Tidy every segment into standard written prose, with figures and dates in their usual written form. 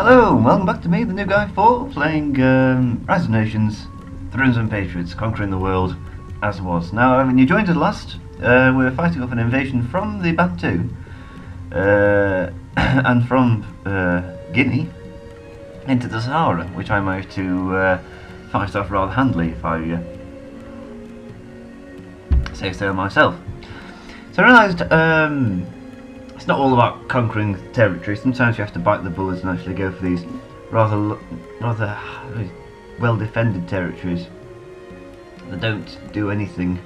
Hello, and welcome back to me, the new guy 4, playing Rise of Nations, Thrones and Patriots, Conquering the World, as was. Now, when you joined us last, we were fighting off an invasion from the Bantu, and from Guinea, into the Sahara, which I managed to fight off rather handily, if I say so myself. So I realised it's not all about conquering territory. Sometimes you have to bite the bullets and actually go for these rather well-defended territories that don't do anything.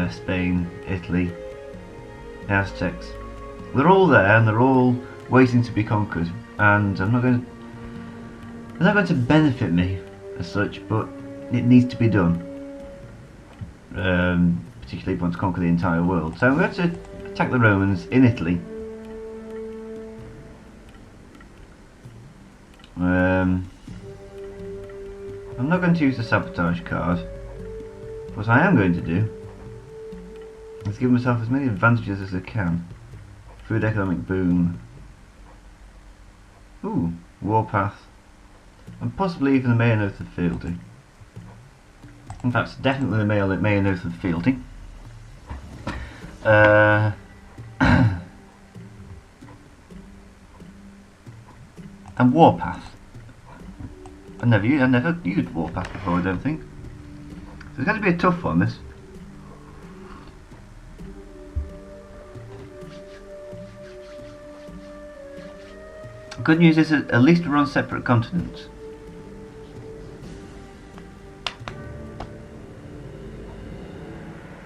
Spain, Italy, the Aztecs. They're all there and they're all waiting to be conquered. And they're not going to benefit me as such, but it needs to be done. Particularly if you want to conquer the entire world. So I'm going to attack the Romans in Italy. I'm not going to use the sabotage card. What I am going to do is give myself as many advantages as I can. Food economic boom. Ooh, warpath. And possibly even the mayor oath of fealty. In fact, definitely the mayor oath of fealty. And warpath. I never used warpath before, I don't think. So it's going to be a tough one, this. Good news is that at least we're on separate continents.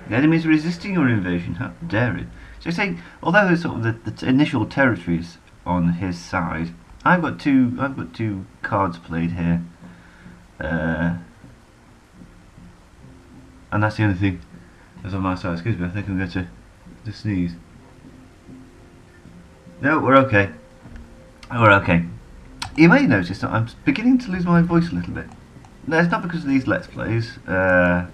The enemy is resisting your invasion. How dare it? So you say, although there's sort of the initial territories on his side, I've got two cards played here, and that's the only thing that's on my side. Excuse me, I think I'm going to sneeze. No, we're okay. We're okay. You may notice that I'm beginning to lose my voice a little bit. No, it's not because of these Let's Plays. But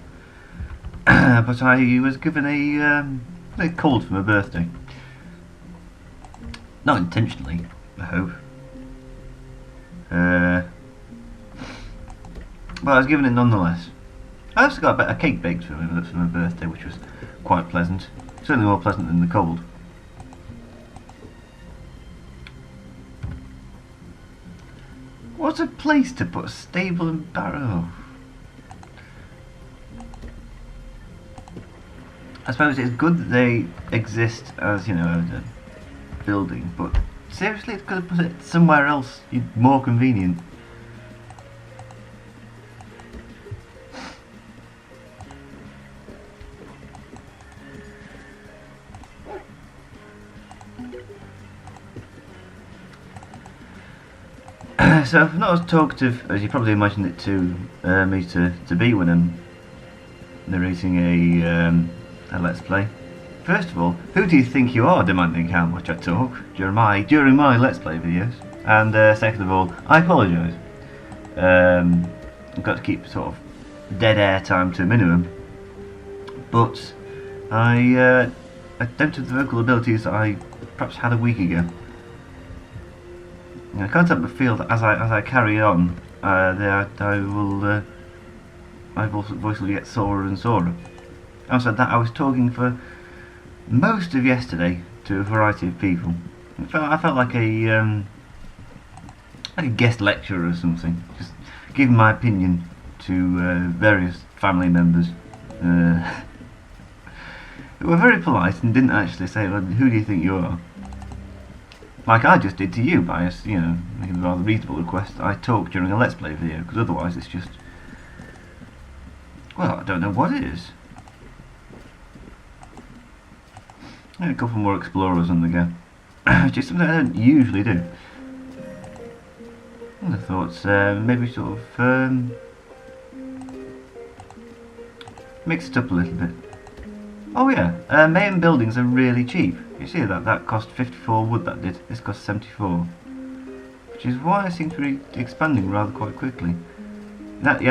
I was given a cold for my birthday. Not intentionally, I hope. But I was given it nonetheless. I also got a cake baked for my birthday, which was quite pleasant. Certainly more pleasant than the cold. What a place to put a stable and barrow. I suppose it's good that they exist as, you know, a building, but seriously, it could have put it somewhere else, more convenient. So, if not as talkative as you probably imagined it to me to be when I'm narrating a Let's Play. First of all, who do you think you are demanding how much I talk during my Let's Play videos? And second of all, I apologise. I've got to keep sort of dead air time to a minimum, but I don't have the vocal abilities that I perhaps had a week ago. I can't help but feel that as I carry on, my voice will get sorer and sorer. Also, that I was talking for most of yesterday to a variety of people. I felt like a guest lecturer or something, just giving my opinion to various family members who were very polite and didn't actually say, well, "Who do you think you are?" Like I just did to you by, making a rather reasonable request. I talk during a Let's Play video, because otherwise it's just, well, I don't know what it is. A couple more explorers on the go. Which is something I don't usually do. I thought maybe sort of mix it up a little bit. Oh yeah, main buildings are really cheap. You see that cost 54 wood, that did. This cost 74. Which is why I seem to be expanding rather quite quickly. That's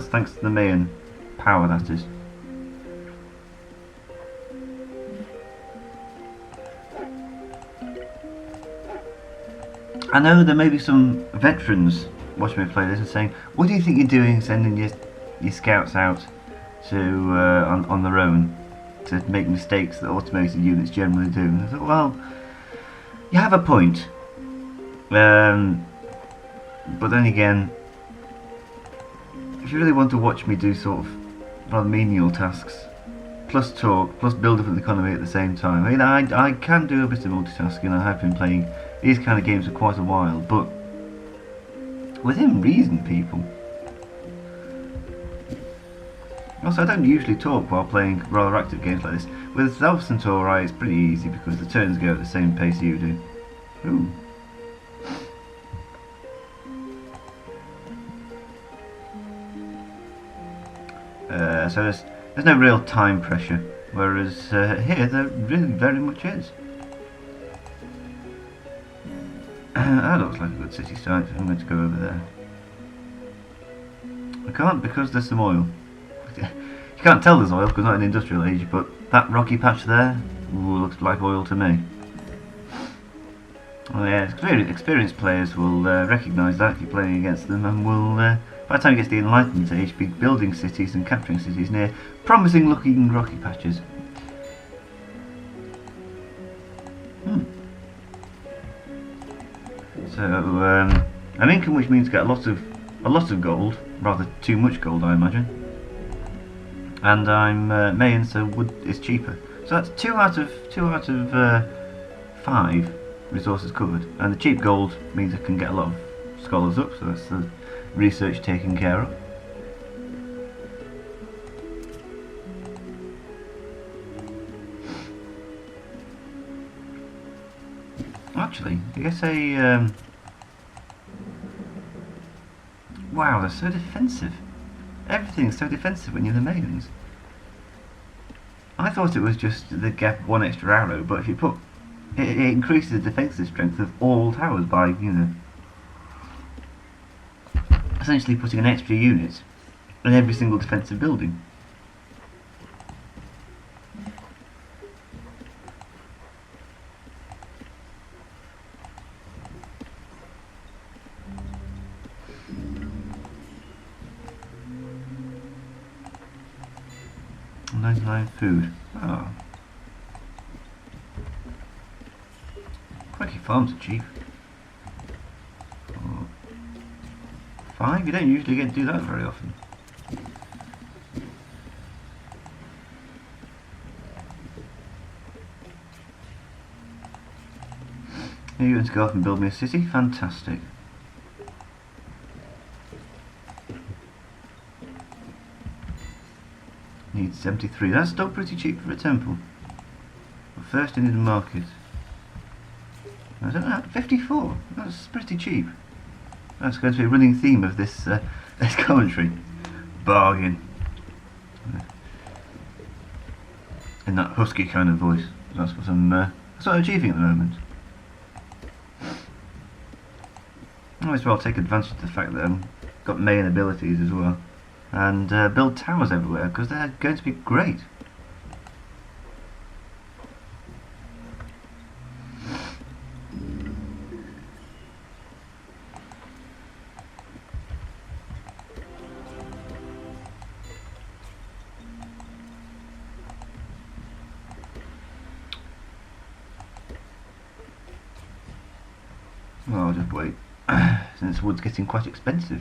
thanks to the main power, that is. I know there may be some veterans watching me play this and saying, "What do you think you're doing, sending your scouts out to on their own to make mistakes that automated units generally do?" And I thought, well, you have a point, but then again, if you really want to watch me do sort of rather menial tasks, plus talk, plus build up an economy at the same time, I mean, I can do a bit of multitasking. I have been playing these kind of games for quite a while, but within reason, people. Also, I don't usually talk while playing rather active games like this. With Alpha Centauri, it's pretty easy because the turns go at the same pace you do. Ooh. So there's no real time pressure, whereas here there really very much is. That looks like a good city site. I'm going to go over there. I can't because there's some oil. You can't tell there's oil because not in the industrial age, but that rocky patch there looks like oil to me. Oh yeah, experienced players will recognise that if you're playing against them, and will, by the time it gets to the Enlightenment age, be building cities and capturing cities near promising looking rocky patches. So, an income which means get a lot of gold, rather too much gold, I imagine. And I'm Mayan, so wood is cheaper. So that's 2 out of 5 resources covered, and the cheap gold means I can get a lot of scholars up. So that's the research taken care of. Actually, I guess wow, they're so defensive. Everything's so defensive when you're the Mayans. I thought it was just they get 1 extra arrow, but if you put it increases the defensive strength of all towers by, you know, essentially putting an extra unit in every single defensive building. Food. Oh. Quirky farms are cheap. 5? You don't usually get to do that very often. Are you going to go off and build me a city? Fantastic. Needs 73. That's still pretty cheap for a temple. But first I need a market. I don't know, 54. That's pretty cheap. That's going to be a running theme of this this commentary. Bargain. In that husky kind of voice. That's what I'm achieving at the moment. I might as well take advantage of the fact that I've got Mayan abilities as well. And build towers everywhere, because they're going to be great. Well, I'll just wait, since wood's getting quite expensive.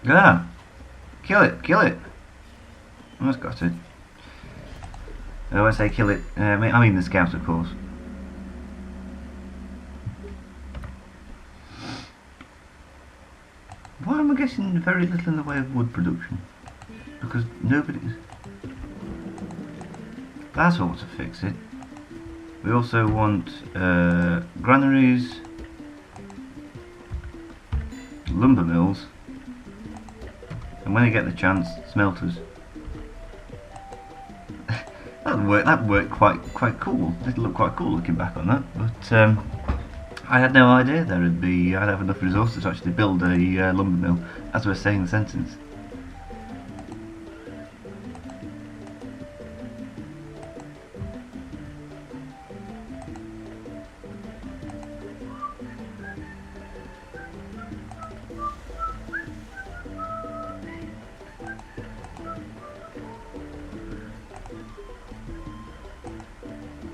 Ah! Kill it! Kill it! Oh, that's got it. When I say kill it, I mean the scout, of course. Why am I getting very little in the way of wood production? Because nobody's... That's all to fix it. We also want granaries, lumber mills, and when I get the chance, smelters. That worked quite cool. It'll look quite cool looking back on that. But I had no idea I'd have enough resources to actually build a lumber mill, as I was saying the sentence.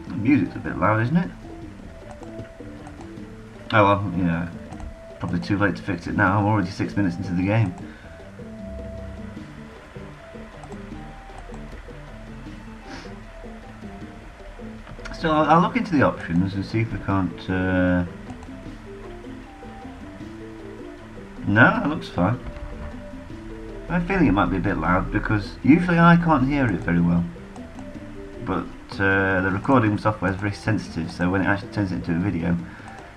The music's a bit loud, isn't it? Oh well, yeah. Probably too late to fix it now. I'm already 6 minutes into the game. Still, I'll look into the options and see if we can't... No, it looks fine. I have a feeling it might be a bit loud because usually I can't hear it very well. But the recording software is very sensitive, so when it actually turns it into a video,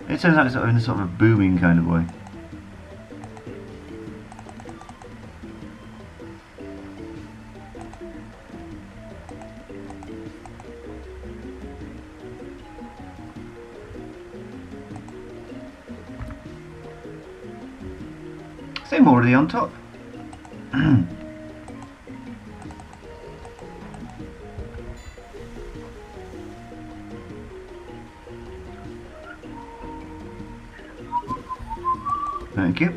it turns out in a sort of a booming kind of way. Same already on top. Thank you.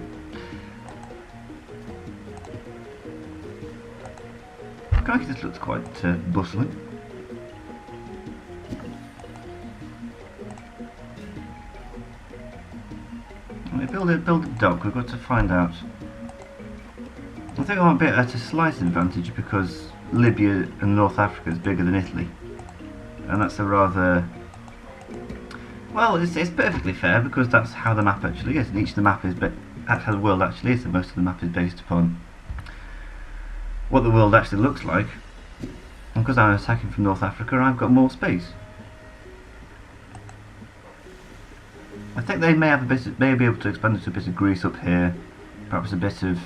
Crikey, this looks quite bustling. Build a dock. We've got to find out. I think I'm a bit at a slight advantage because Libya and North Africa is bigger than Italy, and that's a rather... Well, it's perfectly fair because that's how the map actually is, and each of the map is that's how the world actually is, and most of the map is based upon what the world actually looks like. And because I'm attacking from North Africa, I've got more space. I think they may be able to expand it to a bit of Greece up here, perhaps a bit of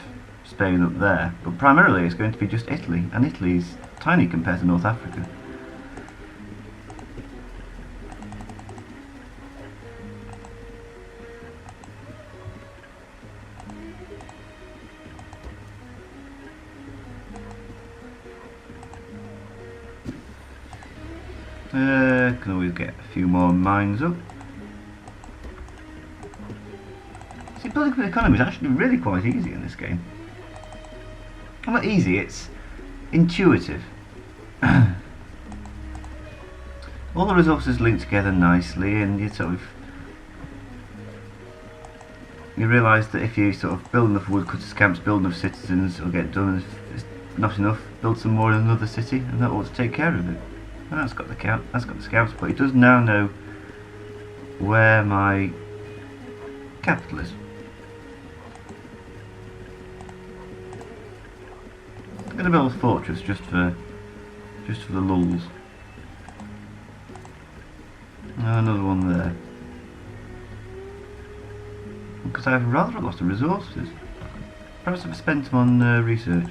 Spain up there, but primarily it's going to be just Italy, and Italy's tiny compared to North Africa. Can always get a few more mines up. See, building for the economy is actually really quite easy in this game. Well, not easy, it's intuitive. All the resources link together nicely, and you realise that if you sort of build enough woodcutters camps, build enough citizens, it'll get done, and if it's not enough, build some more in another city, and that ought to take care of it. And that's got the scouts, but it does now know where my capital is. I'm going to build a fortress just for the lulz. Another one there. Because I have rather a lot of resources. Perhaps I've spent them on research.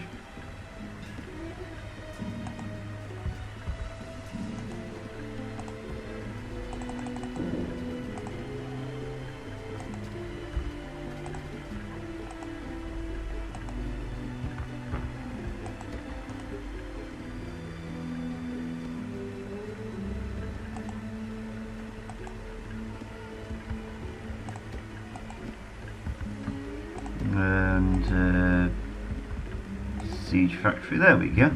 And siege factory, there we go.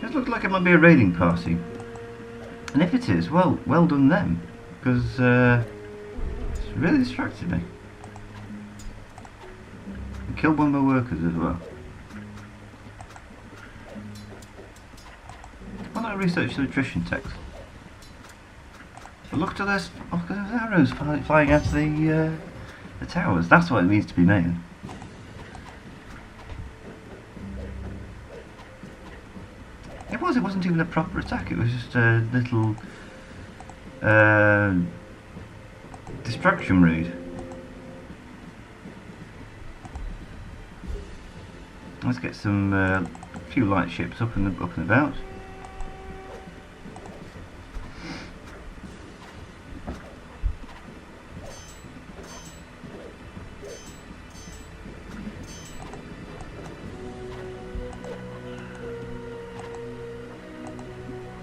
It looks like it might be a raiding party, and if it is, well done them, because it's really distracted me. And killed one of my workers as well. Why not research the attrition text? But look at this! Look at those arrows flying out of the towers. That's what it means to be made. It wasn't even a proper attack. It was just a little distraction raid. Let's get some few light ships up and about.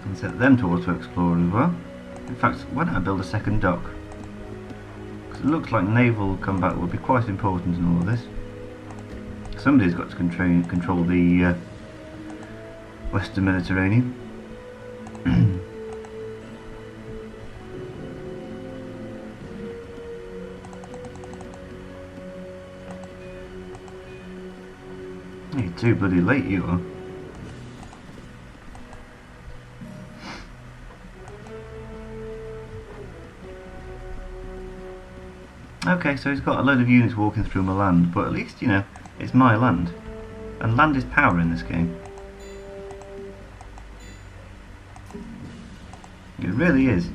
And set them to auto-explore as well. In fact, why don't I build a second dock? Because it looks like naval combat will be quite important in all of this. Somebody's got to control the Western Mediterranean. You're too bloody late, you are. Okay, so he's got a load of units walking through my land, but at least, you know, it's my land. And land is power in this game. It really is.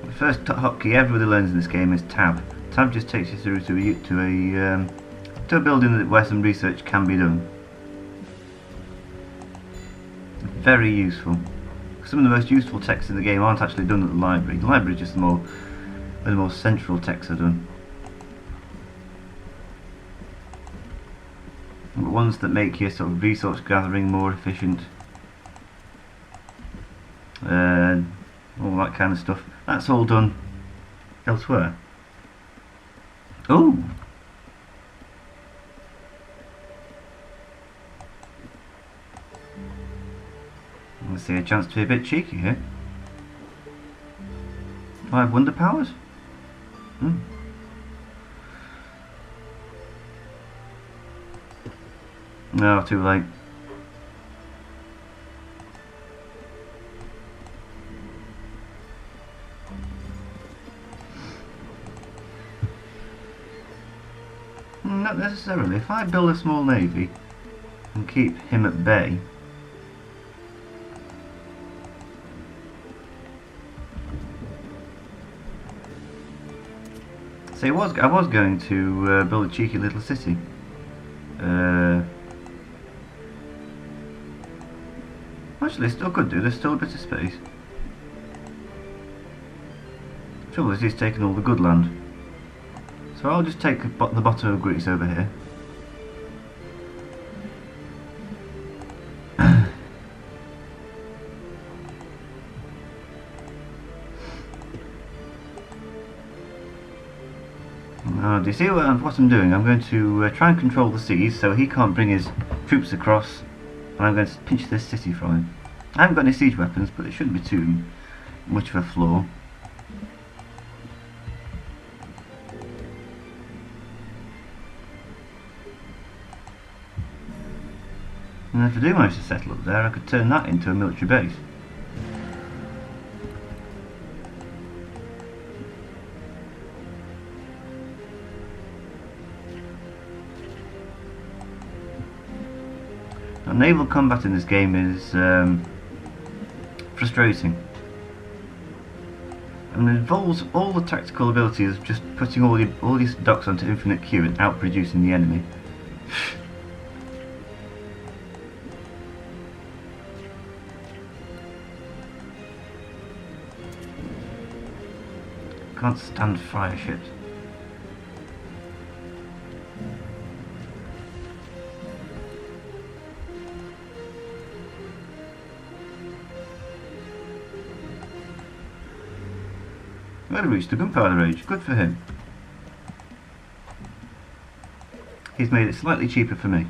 The first hotkey everybody learns in this game is tab. Tab just takes you through to a building where some research can be done. Very useful. Some of the most useful texts in the game aren't actually done at the library. The library is just where the more central texts are done. But ones that make your sort of resource gathering more efficient, all that kind of stuff. That's all done elsewhere. Ooh! Let's see, a chance to be a bit cheeky here. 5 wonder powers? No, too late. Not necessarily. If I build a small navy and keep him at bay, so I was going to build a cheeky little city. Actually, still could do. There's still a bit of space. Trouble is, he's taken all the good land. So I'll just take the bottom of Greece over here. Now, do you see what I'm doing? I'm going to try and control the seas so he can't bring his troops across, and I'm going to pinch this city from him. I haven't got any siege weapons, but it shouldn't be too much of a flaw. And if I do manage to settle up there, I could turn that into a military base. Now, naval combat in this game is frustrating. And it involves all the tactical abilities of just putting all these docks onto infinite queue and outproducing the enemy. Can't stand fire ships. Well, he reached the gunpowder age. Good for him. He's made it slightly cheaper for me.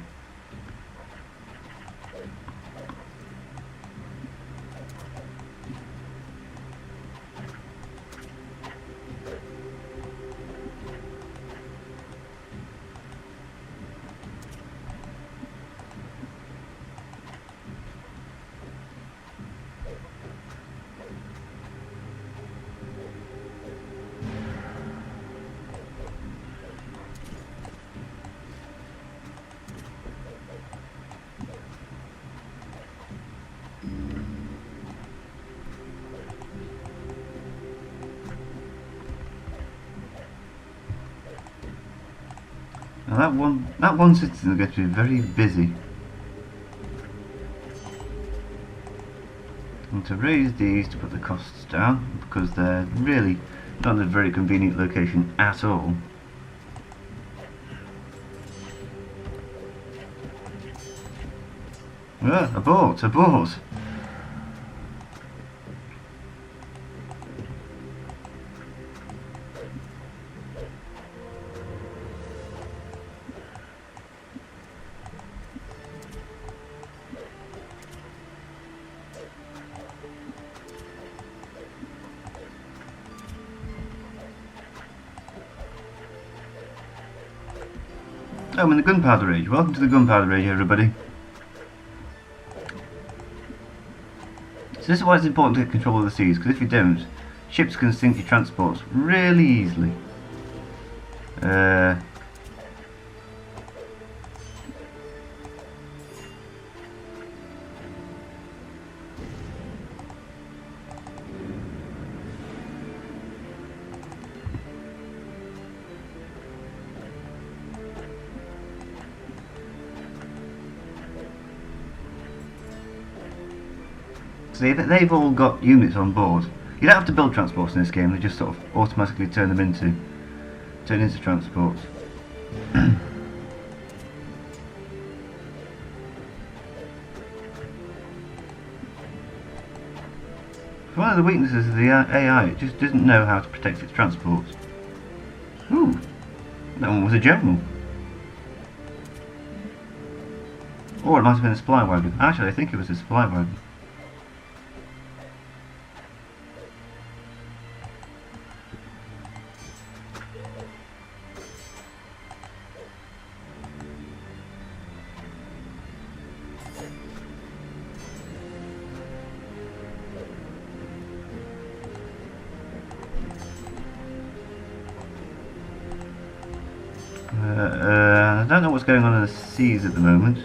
Now that one citizen is going to be very busy. And to raise these to put the costs down, because they're really not in a very convenient location at all. Abort! Abort! Oh, I'm in the Gunpowder Age. Welcome to the Gunpowder Age, everybody. So this is why it's important to get control of the seas, because if you don't, ships can sink your transports really easily. See, they've all got units on board. You don't have to build transports in this game, they just sort of automatically turn into transports. One of the weaknesses of the AI, it just doesn't know how to protect its transports. Ooh, that one was a general. Or it might have been a supply wagon. Actually, I think it was a supply wagon. I don't know what's going on in the seas at the moment.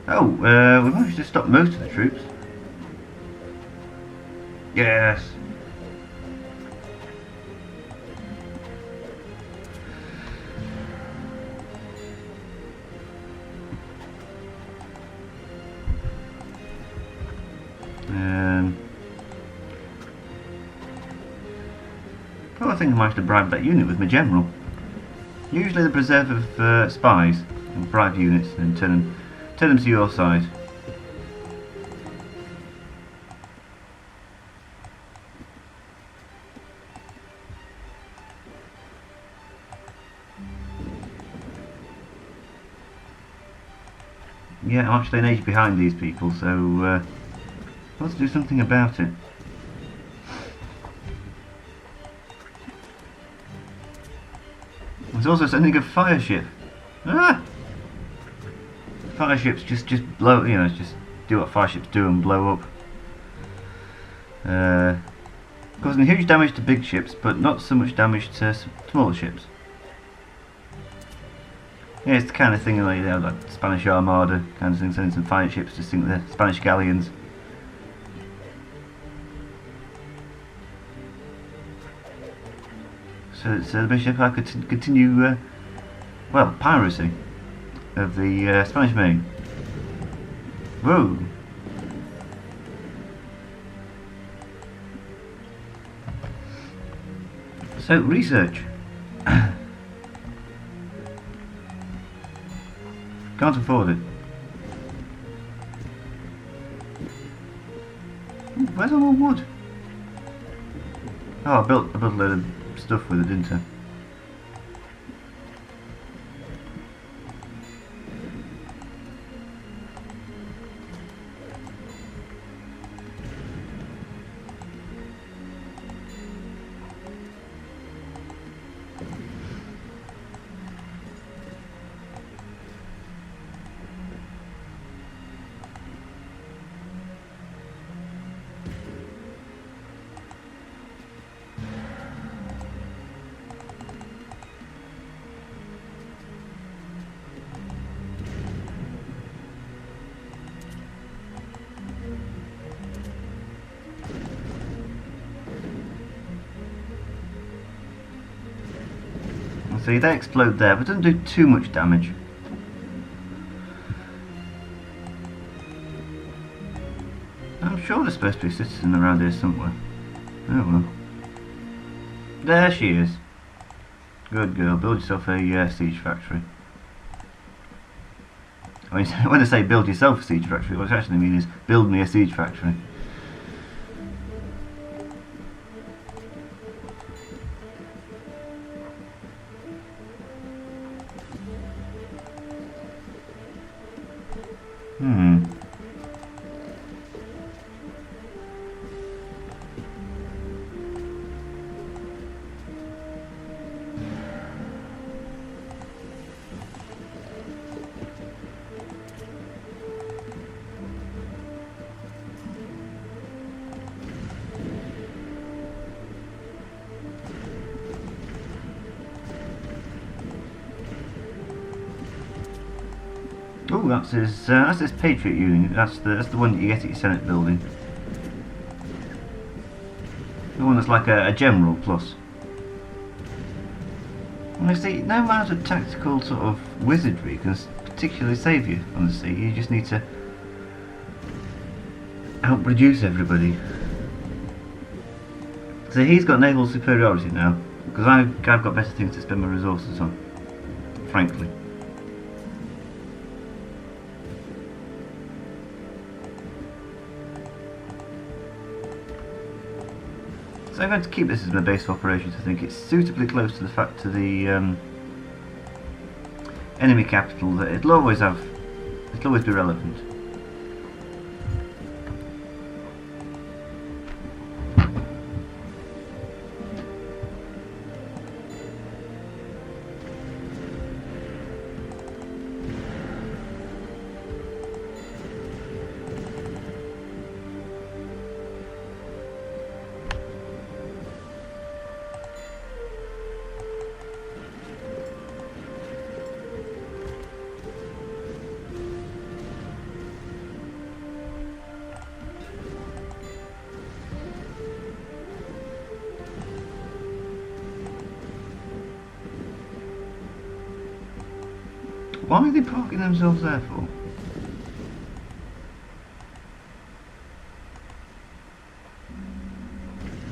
Oh, we managed to stop most of the troops. Yes. Oh, I think I managed to bribe that unit with my general. Usually the preserve of spies and bribe units and turn them to your side. Yeah, I'm actually an age behind these people, so let's do something about it. There's also sending a fire ship. Ah! Fire ships just blow, you know, just do what fire ships do and blow up. Causing huge damage to big ships, but not so much damage to smaller ships. Yeah, it's the kind of thing like, you know, like Spanish Armada kind of thing, sending some fire ships to sink the Spanish galleons. So the bishop I could continue, well, piracy of the Spanish Main. Whoa! So research. Can't afford it. Where's all the wood? Oh, I built a load of stuff with it, didn't I? See, they explode there, but doesn't do too much damage. I'm sure there's supposed to be a citizen around here somewhere. Oh well. There she is. Good girl, build yourself a siege factory. When I say build yourself a siege factory, what I actually mean is build me a siege factory. Oh, that's his Patriot unit. That's the one that you get at your Senate building. The one that's like a general plus. And you see, no amount of tactical sort of wizardry can particularly save you on the sea. You just need to outproduce everybody. So he's got naval superiority now, because I've got better things to spend my resources on, frankly. So I'm going to keep this as my base of operations. I think it's suitably close to the enemy capital that it'll always be relevant. Why are they parking themselves there for?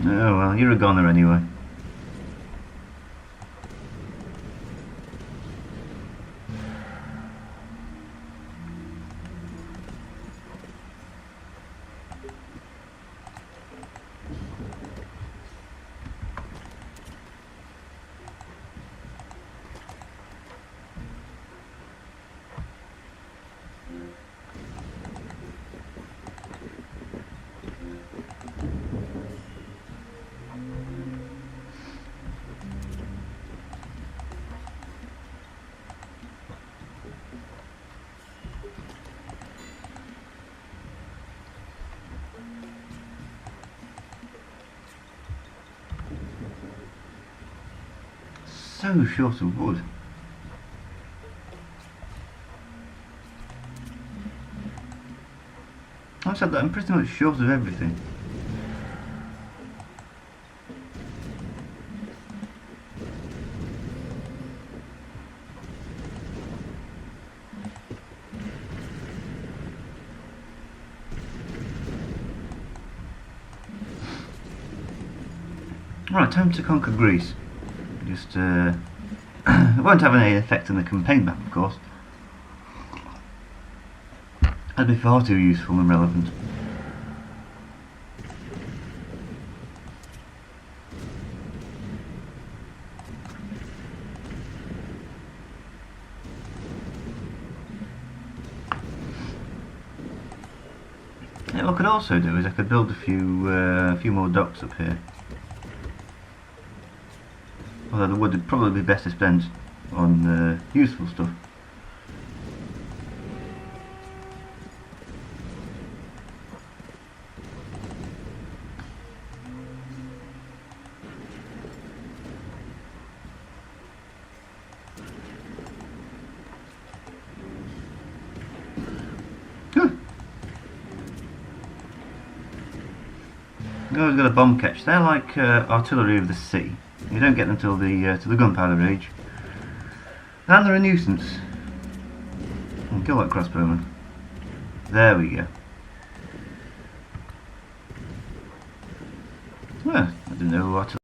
Oh well, you're a goner anyway. So short of wood. I've said that I'm pretty much short of everything. Right, time to conquer Greece. Just it won't have any effect on the campaign map, of course. That'd be far too useful and relevant. Yeah, what I could also do is I could build a few more docks up here. Although the wood would probably be best spent on useful stuff. I've always got a bomb catch. They're like artillery of the sea. You don't get them till the gunpowder age. And they're a nuisance. Kill that crossbowman. There we go. Well, I didn't know what to